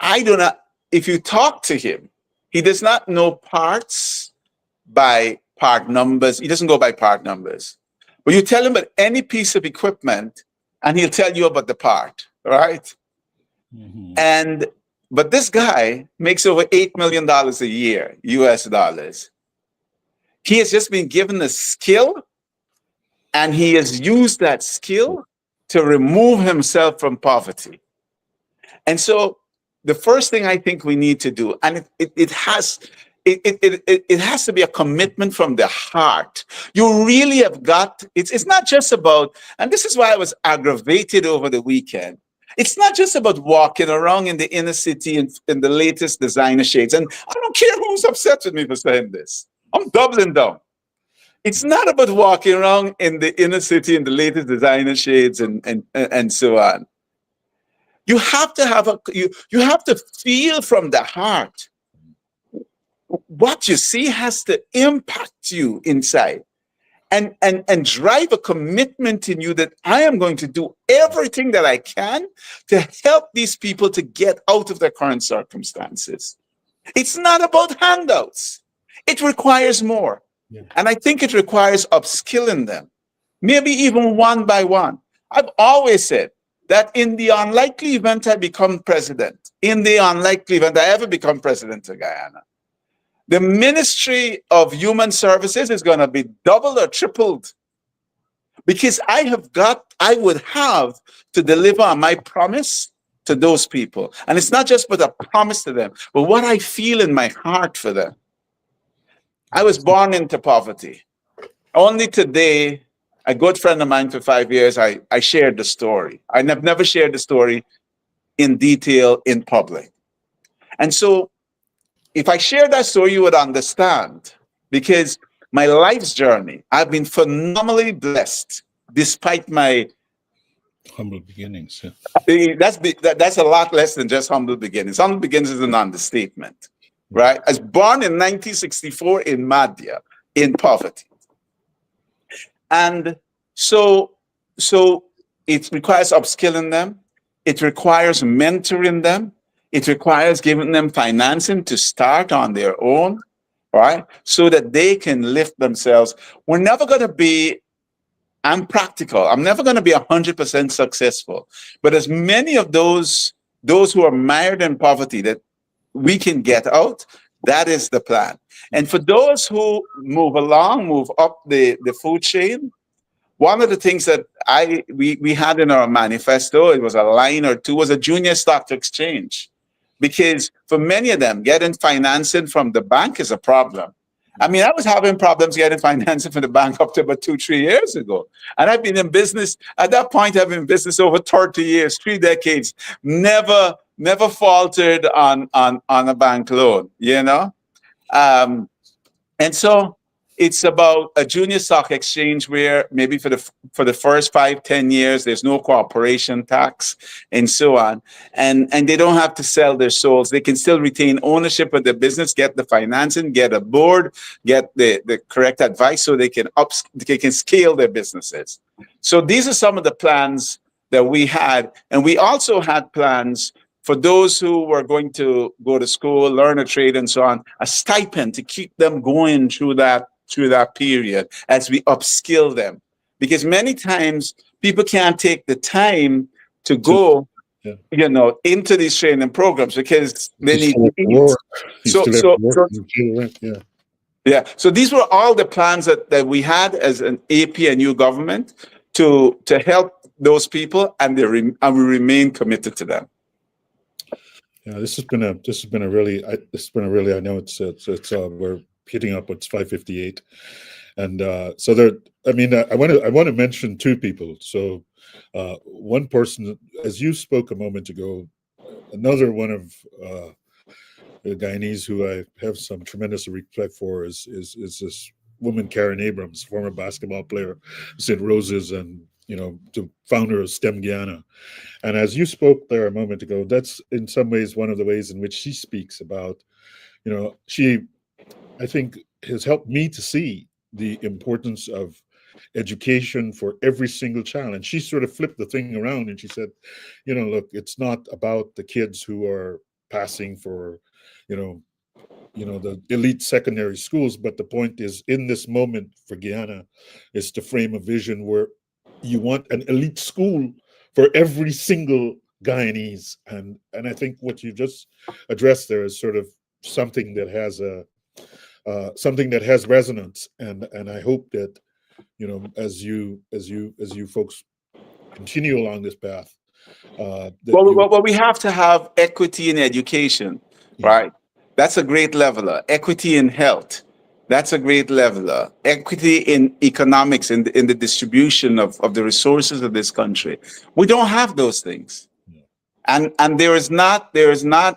I do not, if you talk to him, he does not know parts by part numbers. He doesn't go by part numbers. But you tell him about any piece of equipment and he'll tell you about the part, right? Mm-hmm. But this guy makes over $8 million a year, US dollars. He has just been given a skill, and he has used that skill to remove himself from poverty. And so the first thing I think we need to do, and it has to be a commitment from the heart. You really have got, it's not just about, and this is why I was aggravated over the weekend. It's not just about walking around in the inner city in the latest designer shades. And I don't care who's upset with me for saying this. I'm doubling down. It's not about walking around in the inner city in the latest designer shades and so on. You have to you have to feel from the heart. What you see has to impact you inside and drive a commitment in you that I am going to do everything that I can to help these people to get out of their current circumstances. It's not about handouts. It requires more. Yeah. And I think it requires upskilling them, maybe even one by one. I've always said that in the unlikely event I become president, in the unlikely event I ever become president of Guyana, the Ministry of Human Services is going to be doubled or tripled, because I would have to deliver on my promise to those people. And it's not just but a promise to them, but what I feel in my heart for them. I was born into poverty. Only today, a good friend of mine for 5 years, I shared the story. I've never shared the story in detail in public. And so if I share that story, you would understand, because my life's journey, I've been phenomenally blessed despite my Humble beginnings. Yeah. that's a lot less than just humble beginnings. Humble beginnings is an understatement, right? I was born in 1964 in Madhya, in poverty. And so it requires upskilling them. It requires mentoring them. It requires giving them financing to start on their own, right? So that they can lift themselves. We're never going to be, I'm practical. I'm never going to be 100% successful. But as many of those who are mired in poverty that we can get out, that is the plan. And for those who move up the food chain, one of the things that we had in our manifesto, it was a line or two, was a junior stock exchange. Because for many of them, getting financing from the bank is a problem. I mean, I was having problems getting financing from the bank up to about 2-3 years ago. And I've been in business, at that point, I've been in business over 30 years, 3 decades, never faltered on a bank loan, you know? And so it's about a junior stock exchange where maybe for the first 5-10 years, there's no corporation tax and so on. And they don't have to sell their souls. They can still retain ownership of the business, get the financing, get a board, get the correct advice so they can scale their businesses. So these are some of the plans that we had. And we also had plans for those who were going to go to school, learn a trade and so on, a stipend to keep them going through that period as we upskill them. Because many times people can't take the time to go, into these training programs because they need to eat. So these were all the plans that we had as an APNU government to help those people, and we remain committed to them. Yeah, this has been a really, I know it's we're hitting up, it's 5:58. And so there, I mean, I want to mention two people. So one person, as you spoke a moment ago, another one of the Guyanese who I have some tremendous respect for is this woman, Karen Abrams, former basketball player, St. Roses, and the founder of STEM Guyana. And as you spoke there a moment ago, that's in some ways one of the ways in which she speaks about, she, I think, has helped me to see the importance of education for every single child. And she sort of flipped the thing around and she said, look, it's not about the kids who are passing for, the elite secondary schools, but the point is, in this moment for Guyana, is to frame a vision where you want an elite school for every single Guyanese. And I think what you just addressed there is sort of something that has resonance, and I hope that as you folks continue along this path. Well, we have to have equity in education, right? That's a great leveler. Equity in health, that's a great leveler. Equity in economics, in the distribution of the resources of this country. We don't have those things, and there is not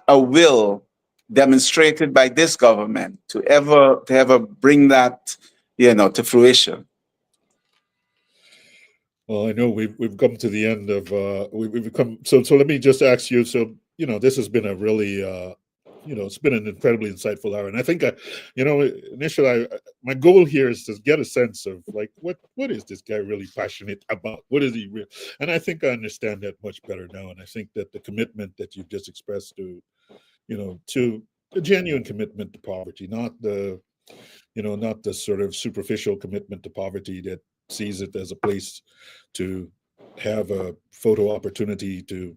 a will demonstrated by this government to ever bring that to fruition. Well, I know we've come to the end of we've come. So let me just ask you. So this has been a really it's been an incredibly insightful hour, and I think initially my goal here is to get a sense of like what is this guy really passionate about? What is he real? And I think I understand that much better now, and I think that the commitment that you've just expressed to a genuine commitment to poverty, not the, not the sort of superficial commitment to poverty that sees it as a place to have a photo opportunity to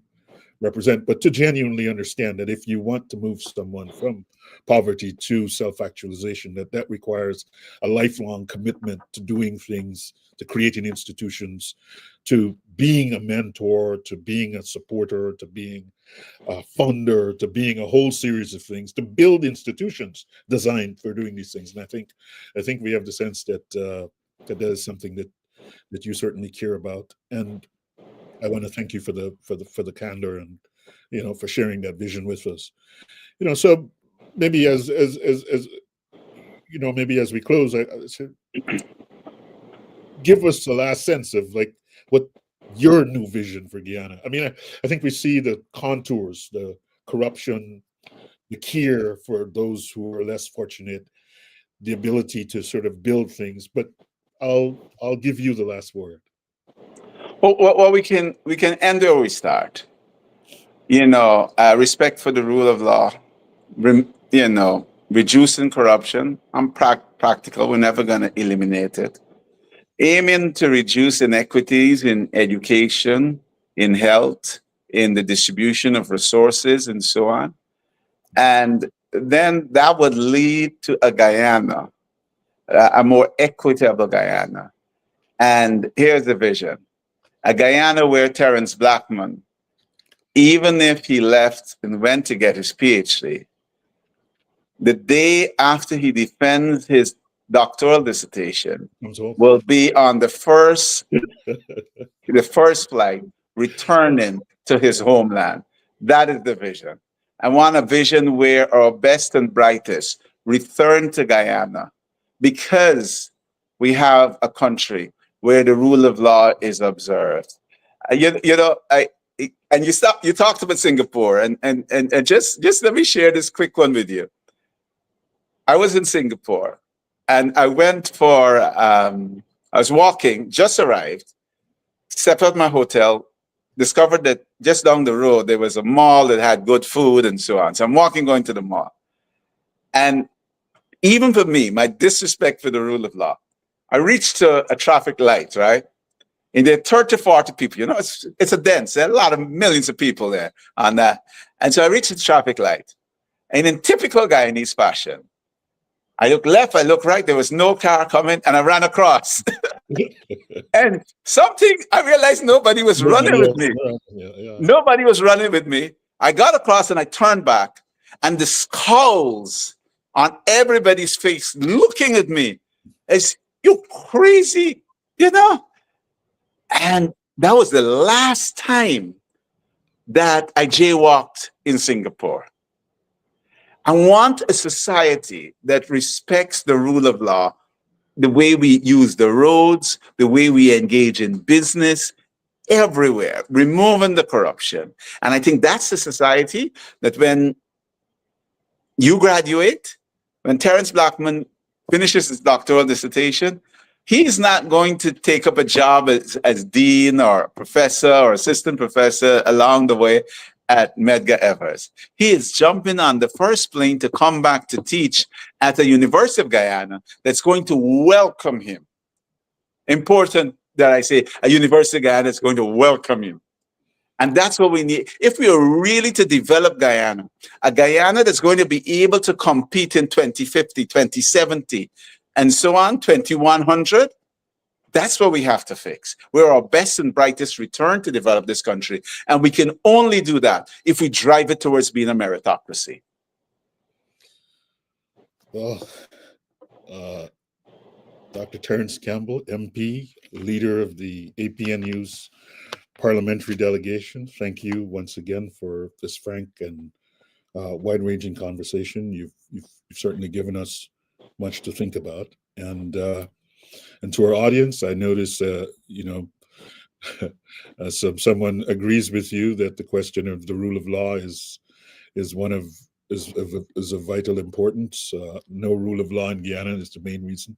represent, but to genuinely understand that if you want to move someone from poverty to self-actualization, that requires a lifelong commitment to doing things, to creating institutions, to being a mentor, to being a supporter, to being a funder, to being a whole series of things, to build institutions designed for doing these things. And I think we have the sense that that is something that you certainly care about. And I want to thank you for the candor and for sharing that vision with us. So maybe as maybe as we close, I give us the last sense of like what your new vision for Guyana. I mean, I think we see the contours, the corruption, the care for those who are less fortunate, the ability to sort of build things. But I'll give you the last word. Well, we can end where we start. Respect for the rule of law. Reducing corruption. I'm practical. We're never going to eliminate it. Aiming to reduce inequities in education, in health, in the distribution of resources, and so on. And then that would lead to a Guyana, a more equitable Guyana. And here's the vision. A Guyana where Terrence Blackman, even if he left and went to get his PhD, the day after he defends his doctoral dissertation will be on the first flight returning to his homeland. That is the vision. I want a vision where our best and brightest return to Guyana because we have a country where the rule of law is observed. You talked about Singapore, and just let me share this quick one with you. I was in Singapore, and I went for I was walking, just arrived, stepped out my hotel, discovered that just down the road there was a mall that had good food and so on. So I'm walking, going to the mall, and even for me, my disrespect for the rule of law, I reached a traffic light, right? And there are 30, 40 people, it's a dense, there are a lot of millions of people there on that. And so I reached the traffic light. And in typical Guyanese fashion, I look left, I look right, there was no car coming, and I ran across. And I realized nobody was running with me. Nobody was running with me. I got across and I turned back, and the skulls on everybody's face looking at me as, you crazy, And that was the last time that I jaywalked in Singapore. I want a society that respects the rule of law, the way we use the roads, the way we engage in business, everywhere, removing the corruption. And I think that's the society that when you graduate, when Terrence Blackman finishes his doctoral dissertation, he's not going to take up a job as dean or professor or assistant professor along the way at Medgar Evers. He is jumping on the first plane to come back to teach at the University of Guyana that's going to welcome him. Important that I say a University of Guyana is going to welcome him. And that's what we need. If we are really to develop Guyana, a Guyana that's going to be able to compete in 2050, 2070, and so on, 2100, that's what we have to fix. Where our best and brightest return to develop this country. And we can only do that if we drive it towards being a meritocracy. Well, Dr. Terrence Campbell, MP, leader of the APNU's Parliamentary Delegation, thank you once again for this frank and wide-ranging conversation. You've certainly given us much to think about. And to our audience, I notice, someone agrees with you that the question of the rule of law is of vital importance. No rule of law in Guyana is the main reason.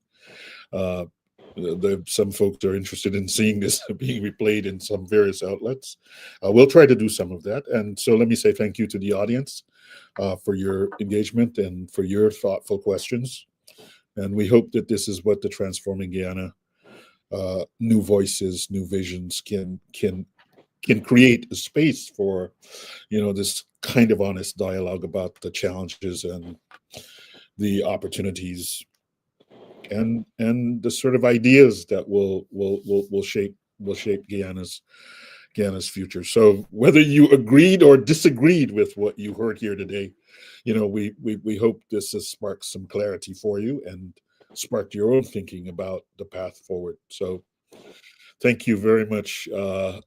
Some folks are interested in seeing this being replayed in some various outlets. We'll try to do some of that. And so let me say thank you to the audience. for your engagement and for your thoughtful questions. And we hope that this is what the Transforming Guyana new voices, new visions can create a space for, this kind of honest dialogue about the challenges and the opportunities and the sort of ideas that will shape Guyana's future. So whether you agreed or disagreed with what you heard here today, we hope this has sparked some clarity for you and sparked your own thinking about the path forward. So thank you very much,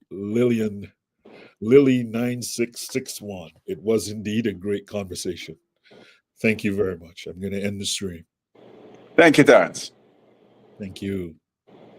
Lily 9661. It was indeed a great conversation. Thank you very much. I'm going to end the stream. Thank you, Terrence. Thank you.